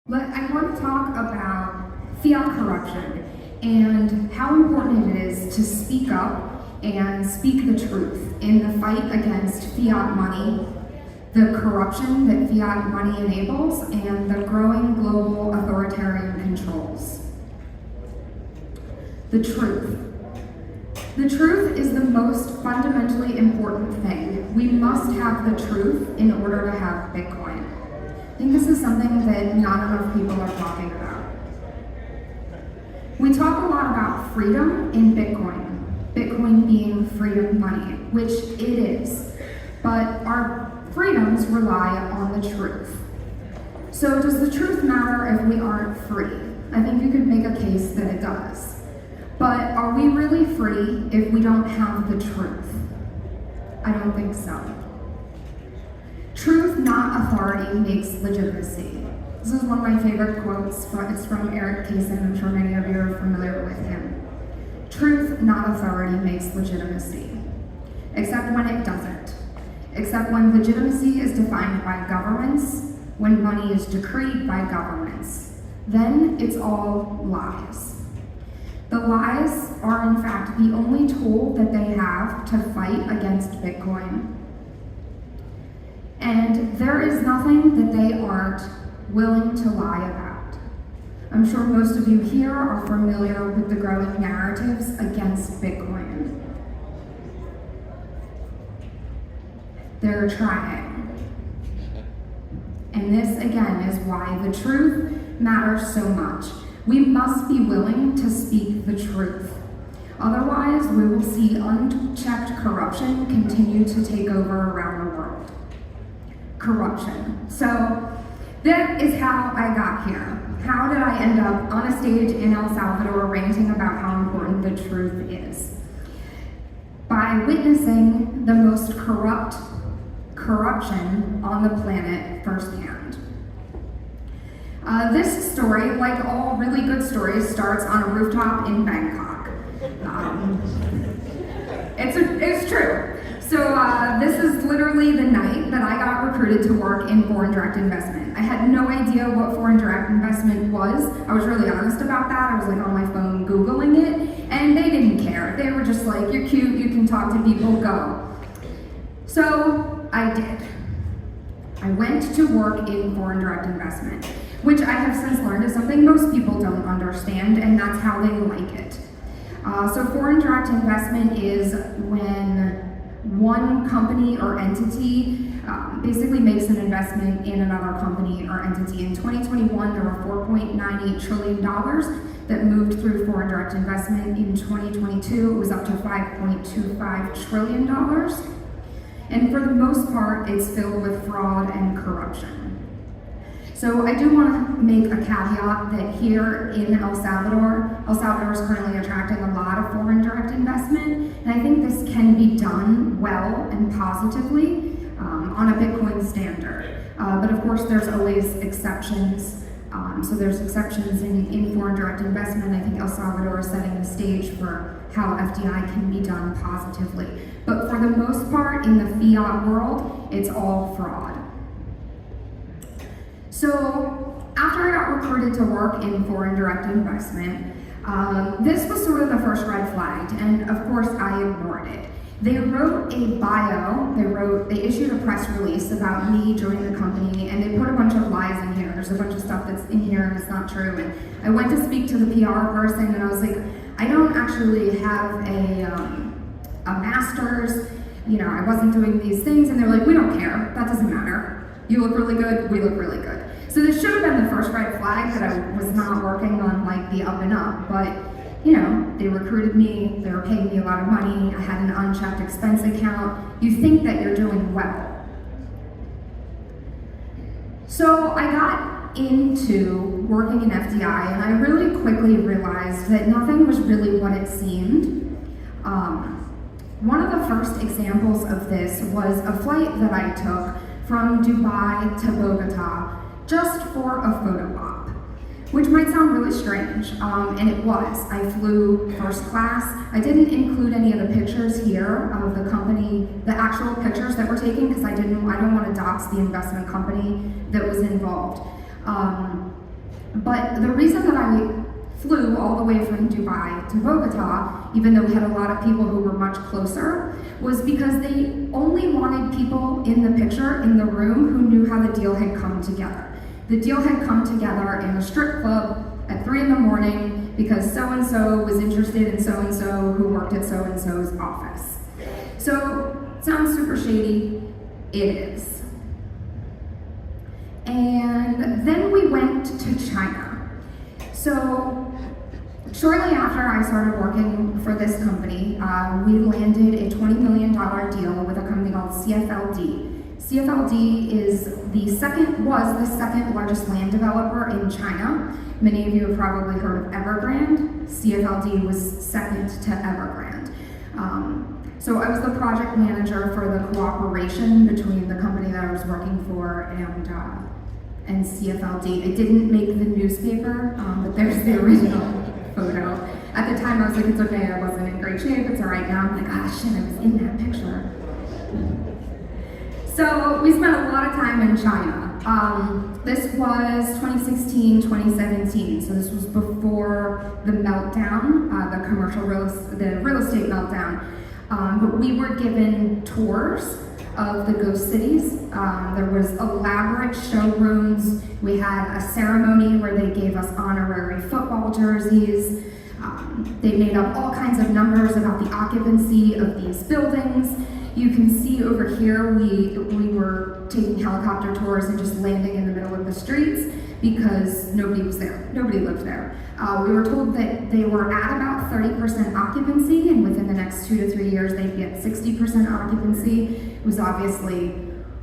But I want to talk about fiat corruption and how important it is to speak up and speak the truth in the fight against fiat money, the corruption that fiat money enables, and the growing global authoritarian controls. The truth. The truth is the most fundamentally important thing. We must have the truth in order to have Bitcoin. I think this is something that not enough people are talking about. We talk a lot about freedom in Bitcoin, Bitcoin being freedom money, which it is, but our freedoms rely on the truth. So does the truth matter if we aren't free? I think you could make a case that it does. But are we really free if we don't have the truth? I don't think so. Truth, not authority, makes legitimacy. This is one of my favorite quotes. It's from Eric Kaysen. I'm sure many of you are familiar with him. Truth, not authority, makes legitimacy. Except when it doesn't. Except when legitimacy is defined by governments, when money is decreed by governments. Then it's all lies. The lies are, in fact, the only tool that they have to fight against Bitcoin. And there is nothing that they aren't willing to lie about. I'm sure most of you here are familiar with the growing narratives against Bitcoin. They're trying. And this, again, is why the truth matters so much. We must be willing to speak the truth. Otherwise, we will see unchecked corruption continue to take over around the world. Corruption. So that is how I got here. How did I end up on a stage in El Salvador ranting about how important the truth is? By witnessing the most corrupt corruption on the planet firsthand. This story, like all really good stories, starts on a rooftop in Bangkok. It's true. So this is literally the night that I got recruited to work in foreign direct investment. I had no idea what foreign direct investment was. I was really honest about that. I was like on my phone Googling it, and they didn't care. They were just like, you're cute, you can talk to people, go. So I did. I went to work in foreign direct investment, which I have since learned is something most people don't understand, and that's how they like it. So foreign direct investment is when one company or entity basically makes an investment in another company or entity. In 2021, there were $4.98 trillion that moved through foreign direct investment. In 2022, it was up to $5.25 trillion. And for the most part, it's filled with fraud and corruption. So I do want to make a caveat that here in El Salvador is currently attracting a lot of foreign direct investment, and I think this can be done well and positively on a Bitcoin standard. But of course, there's always exceptions. So there's exceptions in foreign direct investment. I think El Salvador is setting the stage for how FDI can be done positively. But for the most part, in the fiat world, it's all fraud. So after I got recruited to work in foreign direct investment, this was sort of the first red flag, and of course I ignored it. They wrote a bio, they issued a press release about me joining the company, and they put a bunch of lies in here. There's a bunch of stuff that's in here and it's not true. And I went to speak to the PR person, and I was like, I don't actually have a master's, I wasn't doing these things, and they're like, we don't care, that doesn't matter. You look really good, we look really good. So this should have been the first red flag that I was not working on like the up and up, but they recruited me, they were paying me a lot of money, I had an unchecked expense account. You think that you're doing well. So I got into working in FDI, and I really quickly realized that nothing was really what it seemed. One of the first examples of this was a flight that I took from Dubai to Bogota just for a photo op, which might sound really strange, and it was. I flew first class. I didn't include any of the pictures here of the company, the actual pictures that we're taking, because I don't want to dox the investment company that was involved. But the reason that I flew all the way from Dubai to Bogota, even though we had a lot of people who were much closer, was because they only wanted people in the picture, in the room, who knew how the deal had come together. The deal had come together in a strip club at 3 in the morning because so-and-so was interested in so-and-so who worked at so-and-so's office. So, sounds super shady. It is. And then we went to China. So, shortly after I started working for this company, we landed a $20 million deal with a company called CFLD. CFLD was the second largest land developer in China. Many of you have probably heard of Evergrande. CFLD was second to Evergrande. So I was the project manager for the cooperation between the company that I was working for and CFLD. It didn't make the newspaper, but there's the original photo. At the time I was like, it's okay, I wasn't in great shape, it's all right. Now I'm like, ah shit, I was in that picture. So we spent a lot of time in China. This was 2016, 2017, so this was before the meltdown, the real estate meltdown. But we were given tours of the ghost cities. There was elaborate showrooms. We had a ceremony where they gave us honorary football jerseys. They made up all kinds of numbers about the occupancy of these buildings. You can see over here, we were taking helicopter tours and just landing in the middle of the streets because nobody was there. Nobody lived there. We were told that they were at about 30% occupancy, and within the next 2 to 3 years, they'd be at 60% occupancy. It was obviously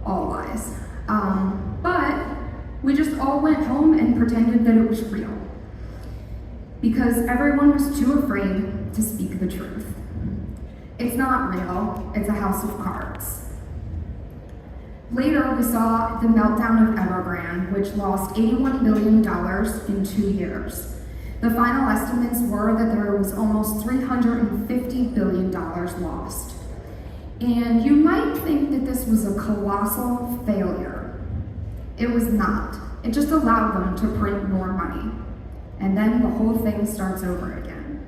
all lies. But we just all went home and pretended that it was real because everyone was too afraid to speak the truth. It's not real, it's a house of cards. Later, we saw the meltdown of Evergrande, which lost $81 billion in 2 years. The final estimates were that there was almost $350 billion lost. And you might think that this was a colossal failure. It was not. It just allowed them to print more money. And then the whole thing starts over again.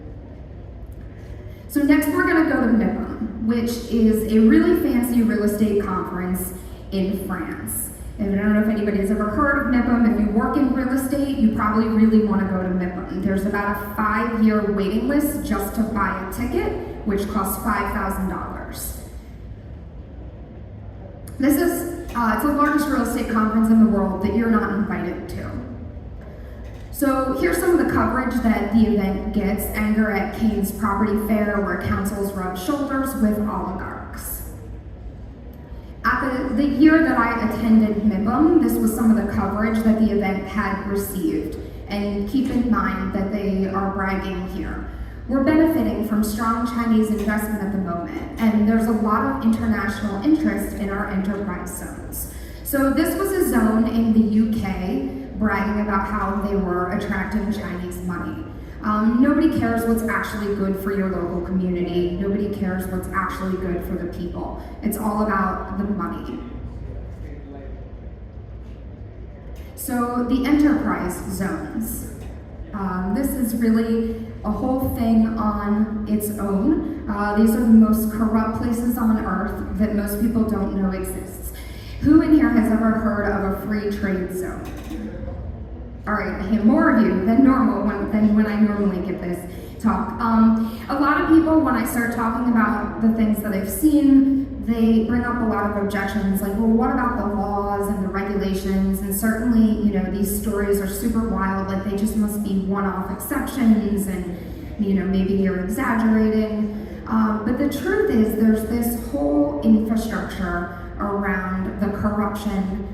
So next we're going to go to MIPIM, which is a really fancy real estate conference in France. And I don't know if anybody's ever heard of MIPIM. If you work in real estate, you probably really want to go to MIPIM. There's about a 5-year waiting list just to buy a ticket, which costs $5,000. This is, it's the largest real estate conference in the world that you're not invited to. So here's some of the coverage that the event gets. Anger at Kane's Property Fair, where councils rub shoulders with oligarchs. At the year that I attended MIPIM, this was some of the coverage that the event had received. And keep in mind that they are bragging here. We're benefiting from strong Chinese investment at the moment, and there's a lot of international interest in our enterprise zones. So this was a zone in the UK bragging about how they were attracting Chinese money. Nobody cares what's actually good for your local community. Nobody cares what's actually good for the people. It's all about the money. So the enterprise zones. This is really a whole thing on its own. These are the most corrupt places on earth that most people don't know exists. Who in here has ever heard of a free trade zone? All right, I have more of you than normal than when I normally give this talk. A lot of people, when I start talking about the things that I've seen, they bring up a lot of objections, like, well, what about the laws and the regulations? And certainly, you know, these stories are super wild, like they just must be one-off exceptions, and, you know, maybe you're exaggerating. But the truth is, there's this whole infrastructure around the corruption.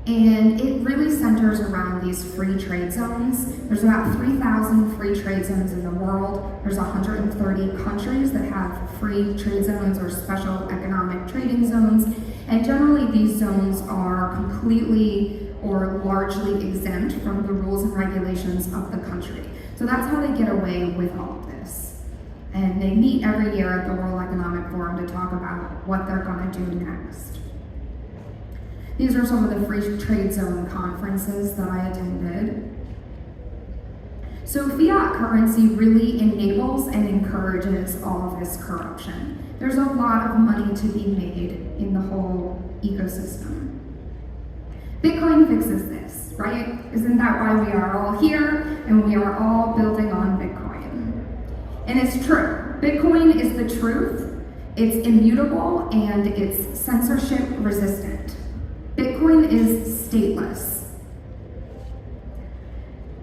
And it really centers around these free trade zones. There's about 3,000 free trade zones in the world. There's 130 countries that have free trade zones or special economic trading zones. And generally these zones are completely or largely exempt from the rules and regulations of the country. So that's how they get away with all of this. And they meet every year at the World Economic Forum to talk about what they're going to do next. These are some of the free trade zone conferences that I attended. So fiat currency really enables and encourages all of this corruption. There's a lot of money to be made in the whole ecosystem. Bitcoin fixes this, right? Isn't that why we are all here and we are all building on Bitcoin? And it's true. Bitcoin is the truth. It's immutable and it's censorship resistant. Bitcoin is stateless.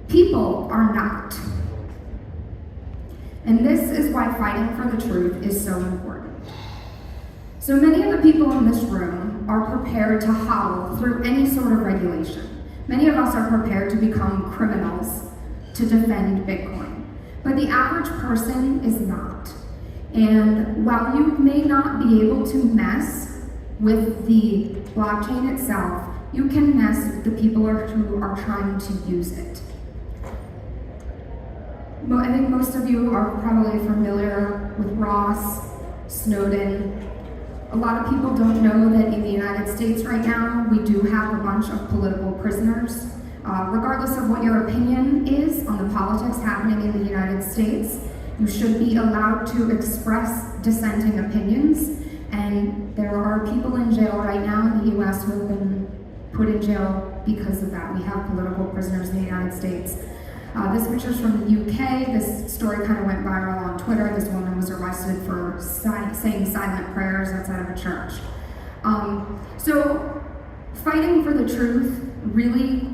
People are not. And this is why fighting for the truth is so important. So many of the people in this room are prepared to hodl through any sort of regulation. Many of us are prepared to become criminals to defend Bitcoin. But the average person is not. And while you may not be able to mess with the blockchain itself, you can mess with the people who are trying to use it. I think most of you are probably familiar with Ross, Snowden. A lot of people don't know that in the United States right now, we do have a bunch of political prisoners. Regardless of what your opinion is on the politics happening in the United States, you should be allowed to express dissenting opinions. And there are people in jail right now in the US who have been put in jail because of that. We have political prisoners in the United States. This picture is from the UK. This story kind of went viral on Twitter. This woman was arrested for saying silent prayers outside of a church. So fighting for the truth really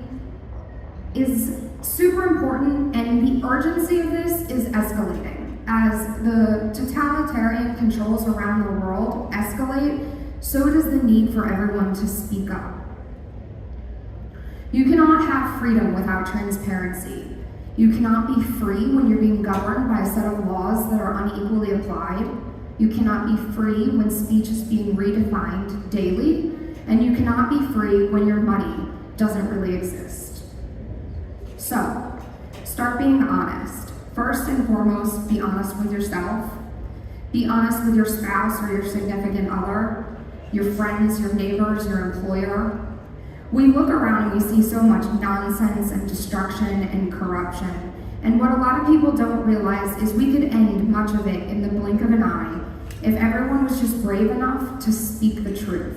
is super important, and the urgency of this is escalating. As the totalitarian controls around the world escalate, so does the need for everyone to speak up. You cannot have freedom without transparency. You cannot be free when you're being governed by a set of laws that are unequally applied. You cannot be free when speech is being redefined daily. And you cannot be free when your money doesn't really exist. So, start being honest. First and foremost, be honest with yourself. Be honest with your spouse or your significant other, your friends, your neighbors, your employer. We look around and we see so much nonsense and destruction and corruption. And what a lot of people don't realize is we could end much of it in the blink of an eye if everyone was just brave enough to speak the truth.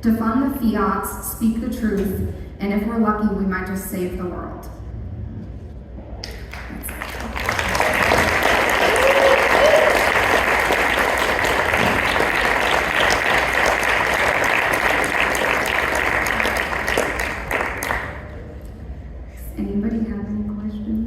To fund the fiats, speak the truth, and if we're lucky, we might just save the world. Anybody have any questions?